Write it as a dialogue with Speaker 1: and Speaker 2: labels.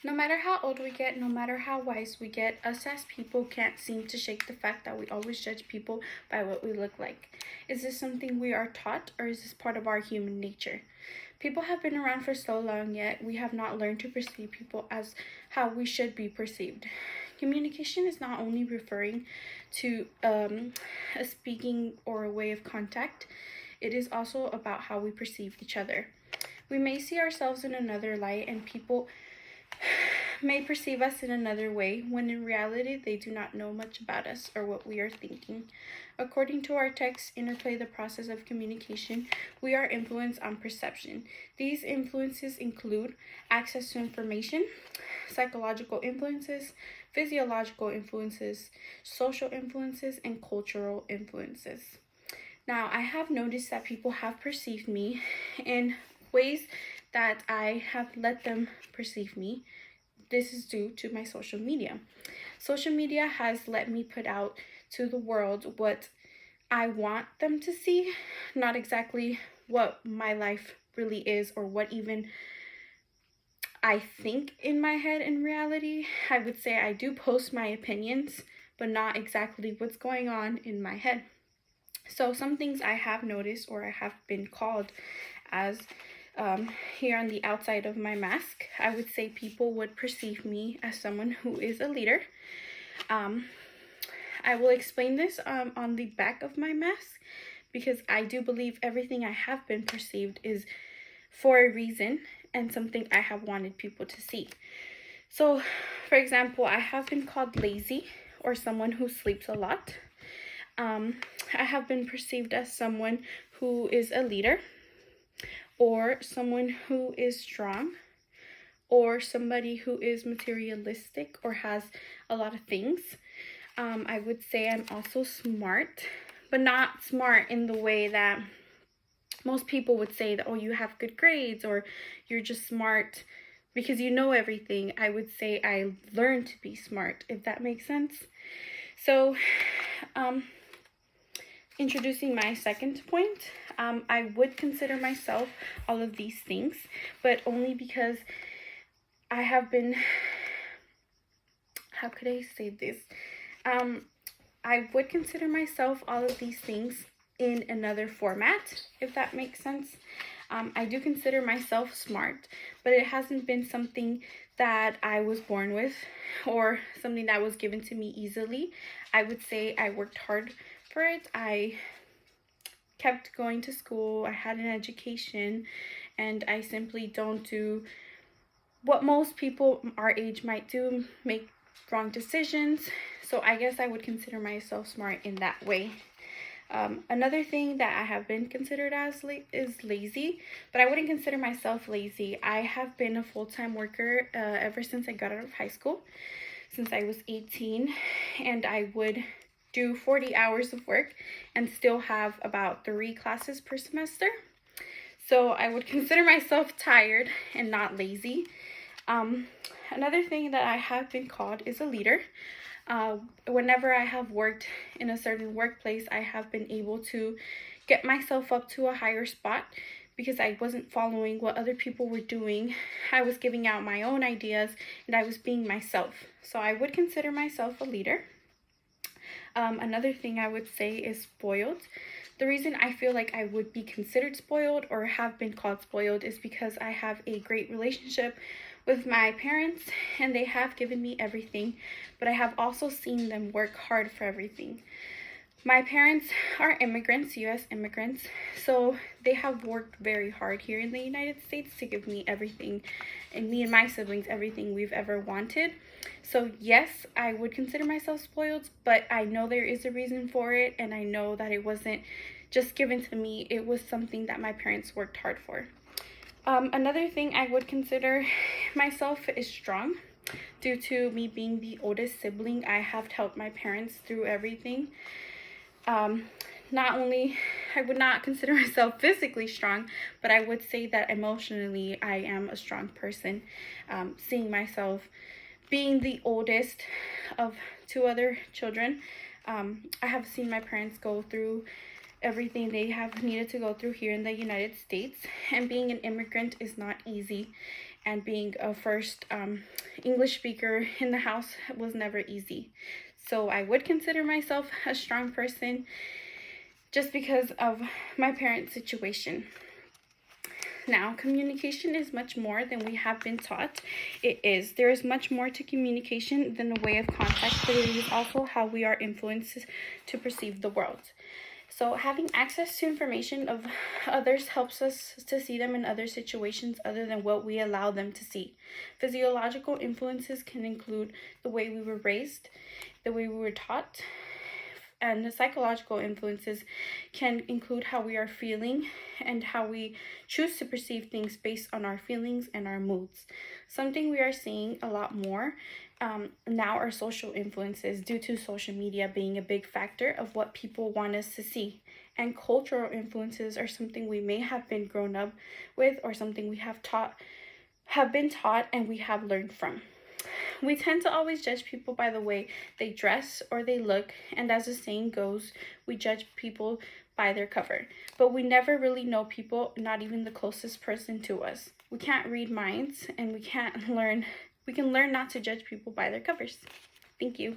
Speaker 1: No matter how old we get, no matter how wise we get, us as people can't seem to shake the fact that we always judge people by what we look like. Is this something we are taught, or is this part of our human nature? People have been around for so long, yet we have not learned to perceive people as how we should be perceived. Communication is not only referring to a speaking or a way of contact, it is also about how we perceive each other. We may see ourselves in another light, and people may perceive us in another way, when in reality they do not know much about us or what we are thinking. According to our text, Interplay the Process of Communication, we are influenced on perception. These influences include access to information, psychological influences, physiological influences, social influences, and cultural influences. Now, I have noticed that people have perceived me in ways that I have let them perceive me. This is due to my social media. Social media has let me put out to the world what I want them to see, not exactly what my life really is or what even I think in my head in reality. I would say I do post my opinions, but not exactly what's going on in my head. So some things I have noticed, or I have been called as here on the outside of my mask, I would say people would perceive me as someone who is a leader. I will explain this on the back of my mask, because I do believe everything I have been perceived is for a reason and something I have wanted people to see. So, for example, I have been called lazy or someone who sleeps a lot. I have been perceived as someone who is a leader, or someone who is strong, or somebody who is materialistic or has a lot of things. I would say I'm also smart, but not smart in the way that most people would say that, oh, you have good grades, or you're just smart because you know everything. I would say I learned to be smart, if that makes sense. So, introducing my second point, I would consider myself all of these things, but only because I have been, how could I say this? I would consider myself all of these things in another format, if that makes sense. I do consider myself smart, but it hasn't been something that I was born with or something that was given to me easily. I would say I worked hard for it. I kept going to school, I had an education, and I simply don't do what most people our age might do, make wrong decisions. So I guess I would consider myself smart in that way. Another thing that I have been considered as is lazy, but I wouldn't consider myself lazy. I have been a full-time worker ever since I got out of high school, since I was 18, and I would do 40 hours of work and still have about 3 classes per semester. So I would consider myself tired and not lazy. Another thing that I have been called is a leader. Whenever I have worked in a certain workplace, I have been able to get myself up to a higher spot because I wasn't following what other people were doing. I was giving out my own ideas and I was being myself. So I would consider myself a leader. Another thing I would say is spoiled. The reason I feel like I would be considered spoiled or have been called spoiled is because I have a great relationship with my parents and they have given me everything, but I have also seen them work hard for everything. My parents are immigrants, US immigrants, so they have worked very hard here in the United States to give me everything, and me and my siblings everything we've ever wanted. So yes, I would consider myself spoiled, but I know there is a reason for it, and I know that it wasn't just given to me. It was something that my parents worked hard for. Another thing I would consider myself is strong. Due to me being the oldest sibling, I have helped my parents through everything. Not only, I would not consider myself physically strong, but I would say that emotionally I am a strong person. Seeing myself being the oldest of 2 other children, I have seen my parents go through everything they have needed to go through here in the United States, and being an immigrant is not easy. and being a first English speaker in the house was never easy. So I would consider myself a strong person just because of my parents' situation. Now, communication is much more than we have been taught. It is. There is much more to communication than a way of contact, but it is also how we are influenced to perceive the world. So having access to information of others helps us to see them in other situations other than what we allow them to see. Physiological influences can include the way we were raised, the way we were taught, and the psychological influences can include how we are feeling and how we choose to perceive things based on our feelings and our moods. Something we are seeing a lot more now are social influences, due to social media being a big factor of what people want us to see. And cultural influences are something we may have been grown up with, or something we have been taught and we have learned from. We tend to always judge people by the way they dress or they look, and as the saying goes, we judge people by their cover. But we never really know people, not even the closest person to us. We can't read minds, and we can learn not to judge people by their covers. Thank you.